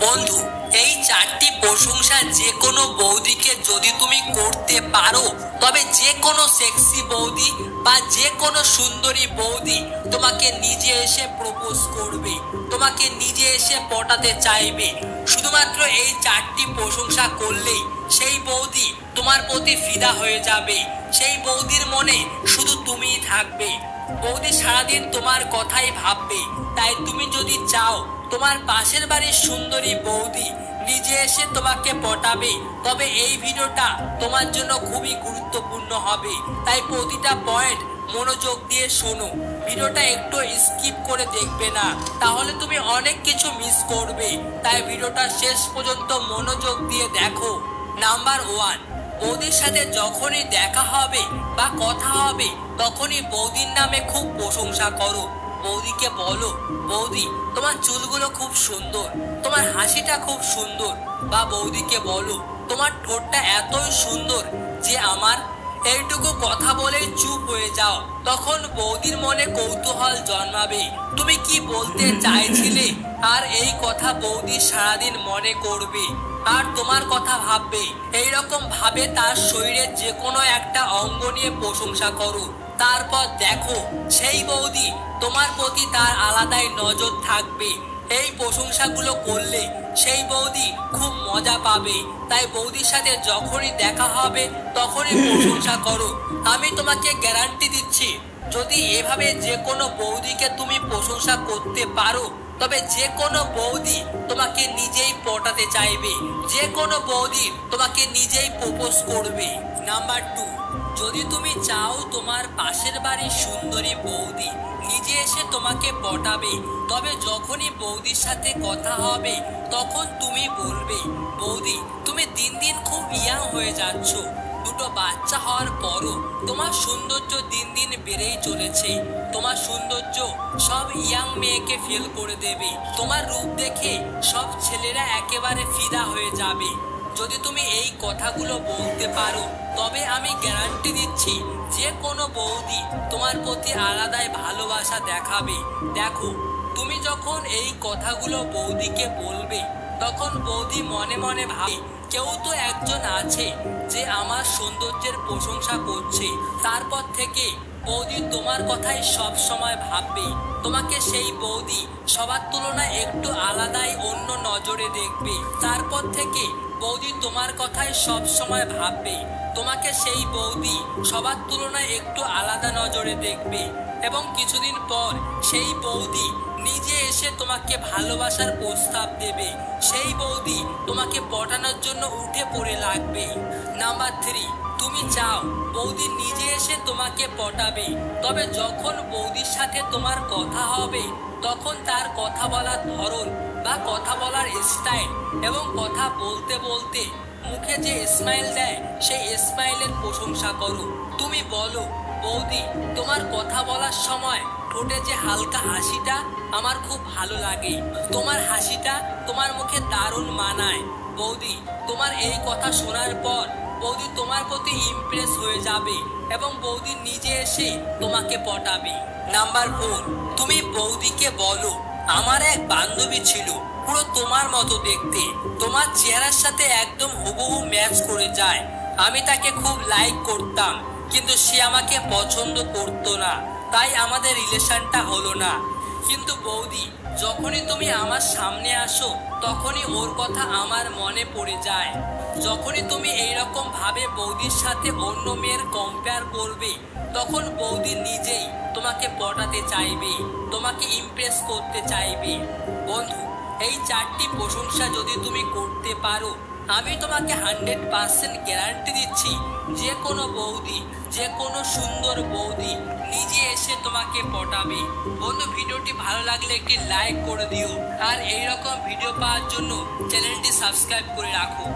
বন্ধু, এই চারটি প্রশংসা যে কোনো বৌদিকে যদি তুমি করতে পারো, তবে যে কোনো সেক্সি বৌদি বা যে কোনো সুন্দরী বৌদি তোমাকে নিজে এসে প্রপোজ করবে, তোমাকে নিজে এসে পটাতে চাইবে। শুধুমাত্র এই চারটি প্রশংসা করলেই সেই বৌদি তোমার প্রতি ফিদা হয়ে যাবে। সেই বৌদির মনে শুধু তুমিই থাকবে। বৌদি সারাদিন তোমার কথাই ভাববে। তাই তুমি যদি চাও তোমার পাশের বাড়ির সুন্দরী বৌদি নিজে এসে তোমাকে পটাবে, তবে এই ভিডিওটা তোমার জন্য খুবই গুরুত্বপূর্ণ হবে। তাই প্রতিটা পয়েন্ট মনোযোগ দিয়ে শোনো। ভিডিওটা একটু স্কিপ করে দেখবে না, তাহলে তুমি অনেক কিছু মিস করবে। তাই ভিডিওটা শেষ পর্যন্ত মনোযোগ দিয়ে দেখো। নাম্বার 1, বৌদির সাথে যখনই দেখা হবে বা কথা হবে তখনই বৌদির নামে খুব প্রশংসা করো। বৌদিকে বলো, বৌদি তোমার চুলগুলো খুব সুন্দর, তোমার হাসিটা খুব সুন্দর। বা বৌদিকে বলো, তোমার ঠোঁটটা এতই সুন্দর যে আমার এইটুকু কথা বলেই চুপ হয়ে যাও। তখন বৌদির মনে কৌতূহল জন্মাবে তুমি কি বলতে চাইছিলে, আর এই কথা বৌদি সারাদিন মনে করবে আর তোমার কথা ভাববে। এইরকম ভাবে তার শরীরের যে কোনো একটা অঙ্গ নিয়ে প্রশংসা করো। তারপর দেখো সেই বৌদি তোমার প্রতি তার আলাদাই নজর থাকবে। এই প্রশংসাগুলো করলে সেই বৌদি খুব মজা পাবে। তাই বৌদির সাথে যখনই দেখা হবে তখনই প্রশংসা করো। আমি তোমাকে গ্যারান্টি দিচ্ছি, যদি এভাবে যে কোনো বৌদিকে তুমি প্রশংসা করতে পারো, তবে যে কোনো বৌদি তোমাকে নিজেই পটাতে চাইবে, যে কোনো বৌদি তোমাকে নিজেই প্রপোজ করবে। নাম্বার 2, যদি তুমি চাও তোমার পাশের বাড়ির সুন্দরী বৌদি নিজে এসে তোমাকে পটাবে, তবে যখনই বৌদির সাথে কথা হবে তখন তুমি বলবে, বৌদি তুমি দিন দিন খুব ইয়াং হয়ে যাচ্ছ। দুটো বাচ্চা হওয়ার পরও তোমার সৌন্দর্য দিন দিন বেড়েই চলেছে। তোমার সৌন্দর্য সব ইয়াং মেয়েকে ফেল করে দেবে। তোমার রূপ দেখে সব ছেলেরা একেবারে ফিদা হয়ে যাবে। যদি তুমি এই কথাগুলো বলতে পারো, তবে আমি গ্যারান্টি দিচ্ছি যে কোনো বৌদি তোমার প্রতি আলাদাই ভালোবাসা দেখাবে। দেখো, তুমি যখন এই কথাগুলো বৌদিকে বলবে তখন বৌদি মনে মনে ভাবে, কেউ তো একজন আছে যে আমার সৌন্দর্যের প্রশংসা করছে। তারপর থেকে বৌদি তোমার কথাই সব সময় ভাববে। তোমাকে সেই বৌদি সবার তুলনায় একটু আলাদাই অন্য নজরে দেখবে। তারপর থেকে বৌদি তোমার কথাই সব সময় ভাববে। তোমাকে সেই বৌদি সবার তুলনায় একটু আলাদা নজরে দেখবে। এবং কিছুদিন পর সেই বৌদি নিজে এসে তোমাকে ভালোবাসার প্রস্তাব দেবে। সেই বৌদি তোমাকে পটানোর জন্য উঠে পড়ে লাগবে। নাম্বার 3, তুমি চাও বৌদি নিজে এসে তোমাকে পটাবে, তবে যখন বৌদির সাথে তোমার কথা হবে তখন তার কথা বলার ধরন বা কথা বলার স্টাইল এবং কথা বলতে বলতে মুখে যে স্মাইল দেয় সেই স্মাইলের প্রশংসা করো। তুমি বলো, বৌদি তোমার কথা বলার সময় ঠোঁটে যে হালকা হাসিটা আমার খুব ভালো লাগে। তোমার হাসিটা তোমার মুখে দারুণ মানায়। বৌদি তোমার এই কথা শোনার পর বৌদি তোমার প্রতি ইমপ্রেস হয়ে যাবে এবং বৌদি নিজে এসে তোমাকে পটাবে। নাম্বার 4, তুমি বৌদিকে বলো, আমার এক বান্ধবী ছিল, পুরো তোমার মতো দেখতে, তোমার চেহারার সাথে একদম হুবহু ম্যাচ করে যায়। আমি তাকে খুব লাইক করতাম, কিন্তু সে আমাকে পছন্দ করতো না, তাই আমাদের রিলেশনটা হলো না। কিন্তু বৌদি যখনই তুমি আমার সামনে আসো তখনই ওর কথা আমার মনে পড়ে যায়। যখনই তুমি এইরকম ভাবে বৌদির সাথে অন্য মেয়ের কম্পেয়ার করবে তখন বৌদি নিজেই তোমাকে পটাতে চাইবে, তোমাকে ইমপ্রেস করতে চাইবে। বন্ধু, এই চারটি প্রশংসা যদি তুমি করতে পারো, আমি তোমাকে 100% গ্যারান্টি দিচ্ছি যে কোনো বৌদি, যে কোনো সুন্দর বৌদি নিজে এসে তোমাকে পটাবে। বন্ধু, ভিডিওটি ভালো লাগলে একটি লাইক করে দিও, আর এইরকম ভিডিও পাওয়ার জন্য চ্যানেলটি সাবস্ক্রাইব করে রাখো।